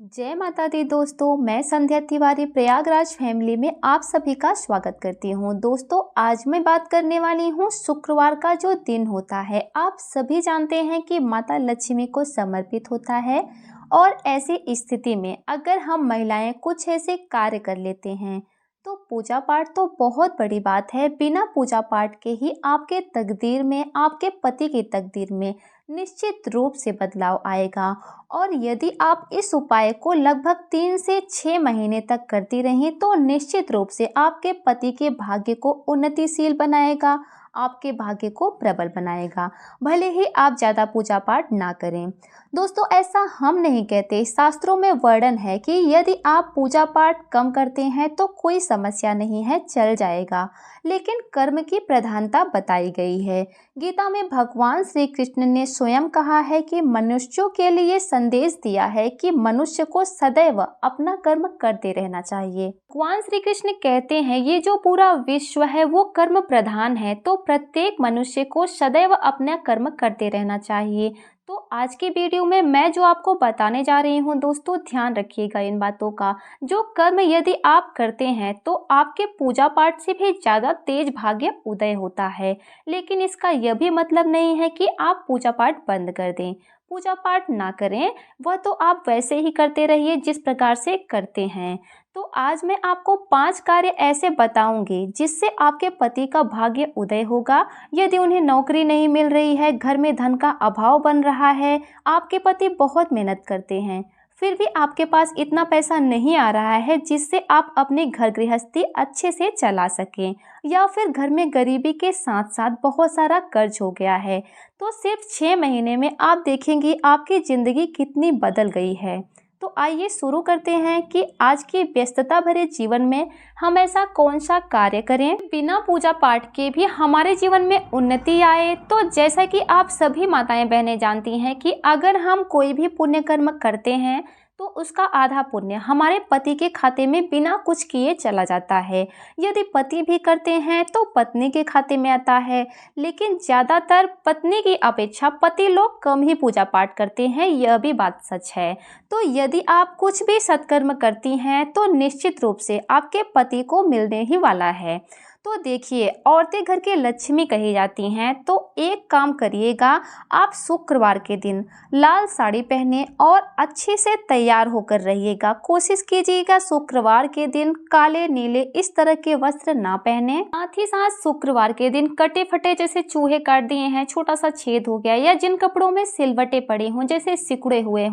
जय माता दी दोस्तों, मैं संध्या तिवारी प्रयागराज फैमिली में आप सभी का स्वागत करती हूँ। दोस्तों, आज मैं बात करने वाली हूँ शुक्रवार का जो दिन होता है। आप सभी जानते हैं कि माता लक्ष्मी को समर्पित होता है और ऐसी स्थिति में अगर हम महिलाएं कुछ ऐसे कार्य कर लेते हैं तो पूजा पाठ तो बहुत बड़ी बात है। बिना पूजा पाठ के ही आपके तकदीर में, आपके पति की तकदीर में निश्चित रूप से बदलाव आएगा। और यदि आप इस उपाय को लगभग 3 से 6 महीने तक करती रहीं तो निश्चित रूप से आपके पति के भाग्य को उन्नतिशील बनाएगा, आपके भाग्य को प्रबल बनाएगा, भले ही आप ज़्यादा पूजा पाठ ना करें। दोस्तों, ऐसा हम नहीं कहते, शास्त्रों में वर्णन है कि यदि आप पूजा पाठ कम करते हैं तो कोई समस्या नहीं है, चल जाएगा, लेकिन कर्म की प्रधानता बताई गई है। गीता में भगवान श्री कृष्ण ने स्वयं कहा है कि मनुष्यों के लिए संदेश दिया है कि मनुष्य को सदैव अपना कर्म करते रहना चाहिए। भगवान श्री कृष्ण कहते हैं ये जो पूरा विश्व है वो कर्म प्रधान है, तो प्रत्येक मनुष्य को सदैव अपना कर्म करते रहना चाहिए। तो आज की वीडियो में मैं जो आपको बताने जा रही हूँ दोस्तों, ध्यान रखिएगा इन बातों का। जो कर्म यदि आप करते हैं तो आपके पूजा पाठ से भी ज़्यादा तेज भाग्य उदय होता है, लेकिन इसका यह भी मतलब नहीं है कि आप पूजा पाठ बंद कर दें। पूजा पाठ ना करें, वह तो आप वैसे ही करते रहिए जिस प्रकार से करते हैं। तो आज मैं आपको 5 कार्य ऐसे बताऊंगी जिससे आपके पति का भाग्य उदय होगा। यदि उन्हें नौकरी नहीं मिल रही है, घर में धन का अभाव बन रहा है, आपके पति बहुत मेहनत करते हैं, फिर भी आपके पास इतना पैसा नहीं आ रहा है जिससे आप अपनी घर गृहस्थी अच्छे से चला सकें, या फिर घर में गरीबी के साथ साथ बहुत सारा कर्ज हो गया है, तो सिर्फ 6 महीने में आप देखेंगे आपकी ज़िंदगी कितनी बदल गई है। तो आइए शुरू करते हैं कि आज की व्यस्तता भरे जीवन में हम ऐसा कौन सा कार्य करें बिना पूजा पाठ के भी हमारे जीवन में उन्नति आए। तो जैसा कि आप सभी माताएं बहनें जानती हैं कि अगर हम कोई भी पुण्य कर्म करते हैं तो उसका आधा पुण्य हमारे पति के खाते में बिना कुछ किए चला जाता है। यदि पति भी करते हैं तो पत्नी के खाते में आता है, लेकिन ज़्यादातर पत्नी की अपेक्षा पति लोग कम ही पूजा पाठ करते हैं, यह भी बात सच है। तो यदि आप कुछ भी सत्कर्म करती हैं तो निश्चित रूप से आपके पति को मिलने ही वाला है। तो देखिए, औरतें घर की लक्ष्मी कही जाती हैं, तो एक काम करिएगा, आप शुक्रवार के दिन लाल साड़ी पहने और अच्छे से तैयार होकर रहिएगा। कोशिश कीजिएगा शुक्रवार के दिन काले नीले इस तरह के वस्त्र ना पहने। साथ ही साथ शुक्रवार के दिन कटे फटे जैसे चूहे काट दिए हैं, छोटा सा छेद हो गया, या जिन कपड़ों में सिलवटे पड़े हों जैसे सिकुड़े हुए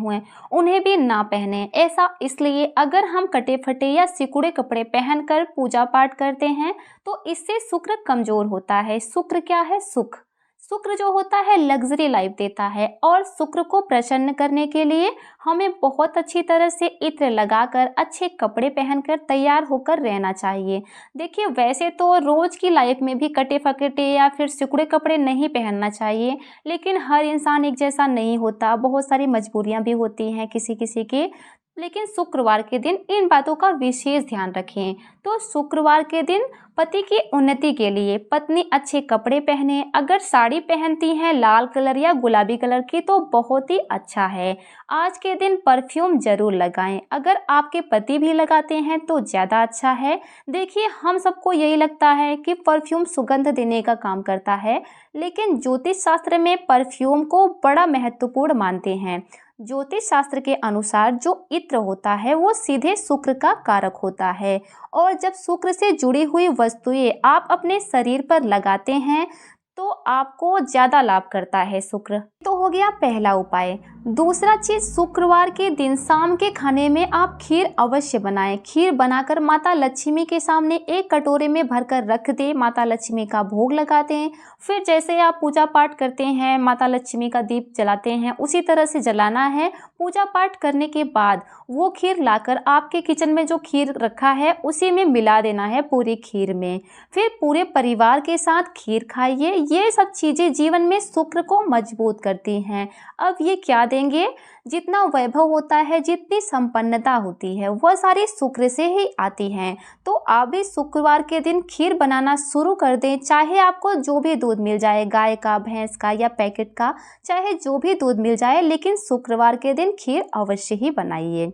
उन्हें भी ना पहने। ऐसा इसलिए, अगर हम कटे फटे या सिकुड़े कपड़े पहनकर पूजा पाठ करते हैं तो इससे शुक्र कमजोर होता है। शुक्र क्या है? सुख। शुक्र जो होता है लग्जरी लाइफ देता है, और शुक्र को प्रसन्न करने के लिए हमें बहुत अच्छी तरह से इत्र लगाकर अच्छे कपड़े पहनकर तैयार होकर रहना चाहिए। देखिए, वैसे तो रोज की लाइफ में भी कटे फकटे या फिर सिकुड़े कपड़े नहीं पहनना चाहिए, लेकिन हर इंसान एक जैसा नहीं होता, बहुत सारी मजबूरियां भी होती हैं किसी किसी की। लेकिन शुक्रवार के दिन इन बातों का विशेष ध्यान रखें। तो शुक्रवार के दिन पति की उन्नति के लिए पत्नी अच्छे कपड़े पहने। अगर साड़ी पहनती हैं लाल कलर या गुलाबी कलर की तो बहुत ही अच्छा है। आज के दिन परफ्यूम जरूर लगाएं, अगर आपके पति भी लगाते हैं तो ज़्यादा अच्छा है। देखिए, हम सबको यही लगता है कि परफ्यूम सुगंध देने का काम करता है, लेकिन ज्योतिष शास्त्र में परफ्यूम को बड़ा महत्वपूर्ण मानते हैं। ज्योतिष शास्त्र के अनुसार जो इत्र होता है वो सीधे शुक्र का कारक होता है, और जब शुक्र से जुड़ी हुई वस्तुएं आप अपने शरीर पर लगाते हैं तो आपको ज़्यादा लाभ करता है शुक्र। तो हो गया पहला उपाय। दूसरा चीज़, शुक्रवार के दिन शाम के खाने में आप खीर अवश्य बनाएं। खीर बनाकर माता लक्ष्मी के सामने एक कटोरे में भरकर रख दें, माता लक्ष्मी का भोग लगाते हैं। फिर जैसे आप पूजा पाठ करते हैं, माता लक्ष्मी का दीप जलाते हैं, उसी तरह से जलाना है। पूजा पाठ करने के बाद वो खीर लाकर आपके किचन में जो खीर रखा है उसी में मिला देना है, पूरी खीर में। फिर पूरे परिवार के साथ खीर खाइए। ये सब चीज़ें जीवन में शुक्र को मजबूत करती हैं। अब ये क्या देंगे? जितना वैभव होता है, जितनी संपन्नता होती है, वह सारी शुक्र से ही आती हैं। तो आप भी शुक्रवार के दिन खीर बनाना शुरू कर दें। चाहे आपको जो भी दूध मिल जाए, गाय का, भैंस का या पैकेट का, चाहे जो भी दूध मिल जाए, लेकिन शुक्रवार के दिन खीर अवश्य ही बनाइए।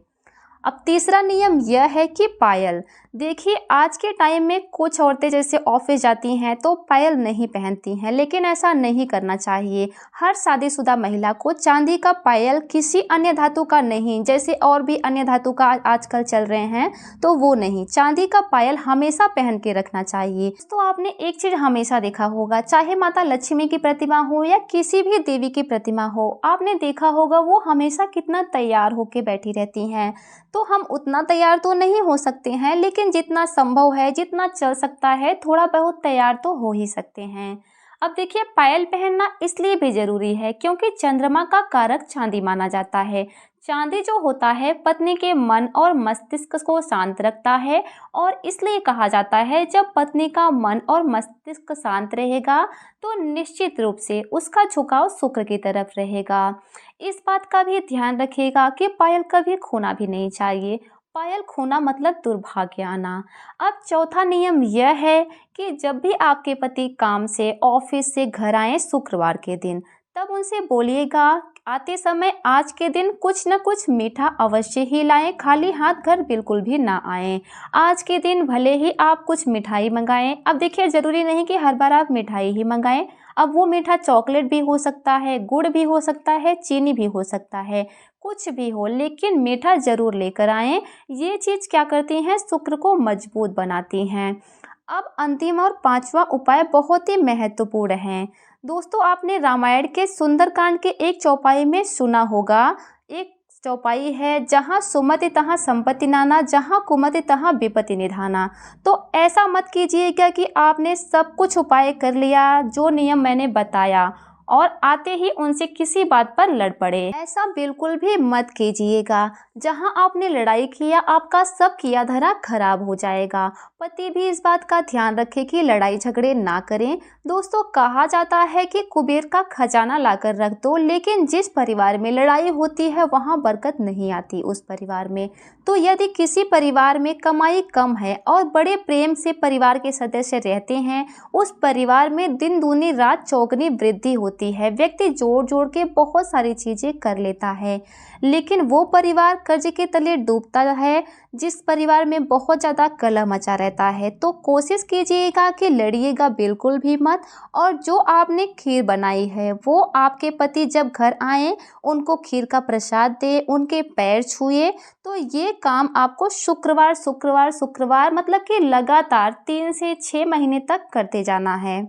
अब तीसरा नियम यह है कि पायल, देखिए आज के टाइम में कुछ औरतें जैसे ऑफिस जाती हैं तो पायल नहीं पहनती हैं, लेकिन ऐसा नहीं करना चाहिए। हर शादीशुदा महिला को चांदी का पायल, किसी अन्य धातु का नहीं, जैसे और भी अन्य धातु का आजकल चल रहे हैं तो वो नहीं, चांदी का पायल हमेशा पहन के रखना चाहिए। तो आपने एक चीज़ हमेशा देखा होगा, चाहे माता लक्ष्मी की प्रतिमा हो या किसी भी देवी की प्रतिमा हो, आपने देखा होगा वो हमेशा कितना तैयार होके बैठी रहती हैं। तो हम उतना तैयार तो नहीं हो सकते हैं, लेकिन जितना संभव है, जितना चल सकता है, थोड़ा बहुत तैयार तो हो ही सकते हैं। अब देखिए पायल पहनना इसलिए भी ज़रूरी है क्योंकि चंद्रमा का कारक चांदी माना जाता है। चांदी जो होता है पत्नी के मन और मस्तिष्क को शांत रखता है, और इसलिए कहा जाता है जब पत्नी का मन और मस्तिष्क शांत रहेगा तो निश्चित रूप से उसका झुकाव शुक्र की तरफ रहेगा। इस बात का भी ध्यान रखिएगा कि पायल कभी खोना भी नहीं चाहिए। पायल खोना मतलब दुर्भाग्य आना। अब चौथा नियम यह है कि जब भी आपके पति काम से, ऑफिस से घर आए शुक्रवार के दिन, तब उनसे बोलिएगा आते समय आज के दिन कुछ न कुछ मीठा अवश्य ही लाएं, खाली हाथ घर बिल्कुल भी ना आएं। आज के दिन भले ही आप कुछ मिठाई मंगाएं। अब देखिए ज़रूरी नहीं कि हर बार आप मिठाई ही मंगाएं। अब वो मीठा चॉकलेट भी हो सकता है, गुड़ भी हो सकता है, चीनी भी हो सकता है, कुछ भी हो, लेकिन मीठा ज़रूर लेकर आएं। ये चीज़ क्या करती हैं, शुक्र को मजबूत बनाती हैं। अब अंतिम और पांचवा उपाय बहुत ही महत्वपूर्ण है। दोस्तों आपने रामायण के सुंदरकांड के एक चौपाई में सुना होगा, एक चौपाई है, जहाँ सुमति तहाँ संपत्ति नाना, जहाँ कुमति तहाँ विपत्ति निधाना। तो ऐसा मत कीजिएगा कि आपने सब कुछ उपाय कर लिया जो नियम मैंने बताया और आते ही उनसे किसी बात पर लड़ पड़े। ऐसा बिल्कुल भी मत कीजिएगा। जहां आपने लड़ाई किया आपका सब किया धरा खराब हो जाएगा। पति भी इस बात का ध्यान रखे कि लड़ाई झगड़े ना करें। दोस्तों कहा जाता है कि कुबेर का खजाना लाकर रख दो, लेकिन जिस परिवार में लड़ाई होती है वहां बरकत नहीं आती उस परिवार में। तो यदि किसी परिवार में कमाई कम है और बड़े प्रेम से परिवार के सदस्य रहते हैं, उस परिवार में दिन दूनी रात चौगनी वृद्धि होती है। व्यक्ति जोड़ जोड़ के बहुत सारी चीज़ें कर लेता है, लेकिन वो परिवार कर्ज के तले डूबता है जिस परिवार में बहुत ज़्यादा कलह मचा रहता है। तो कोशिश कीजिएगा कि लड़िएगा बिल्कुल भी मत, और जो आपने खीर बनाई है वो आपके पति जब घर आए उनको खीर का प्रसाद दे, उनके पैर छुए। तो ये काम आपको शुक्रवार शुक्रवार शुक्रवार मतलब कि लगातार 3 से 6 महीने तक करते जाना है।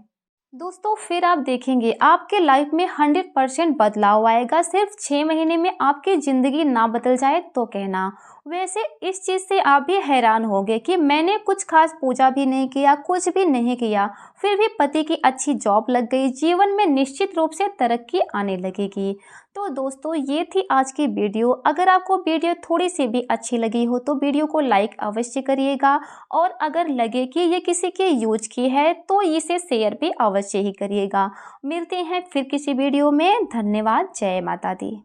दोस्तों फिर आप देखेंगे आपके लाइफ में 100% बदलाव आएगा। सिर्फ 6 महीने में आपकी ज़िंदगी ना बदल जाए तो कहना। वैसे इस चीज़ से आप भी हैरान होंगे कि मैंने कुछ खास पूजा भी नहीं किया, कुछ भी नहीं किया, फिर भी पति की अच्छी जॉब लग गई, जीवन में निश्चित रूप से तरक्की आने लगेगी। तो दोस्तों ये थी आज की वीडियो। अगर आपको वीडियो थोड़ी सी भी अच्छी लगी हो तो वीडियो को लाइक अवश्य करिएगा, और अगर लगे कि ये किसी के यूज की है तो इसे शेयर भी अवश्य ही करिएगा। मिलते हैं फिर किसी वीडियो में। धन्यवाद। जय माता दी।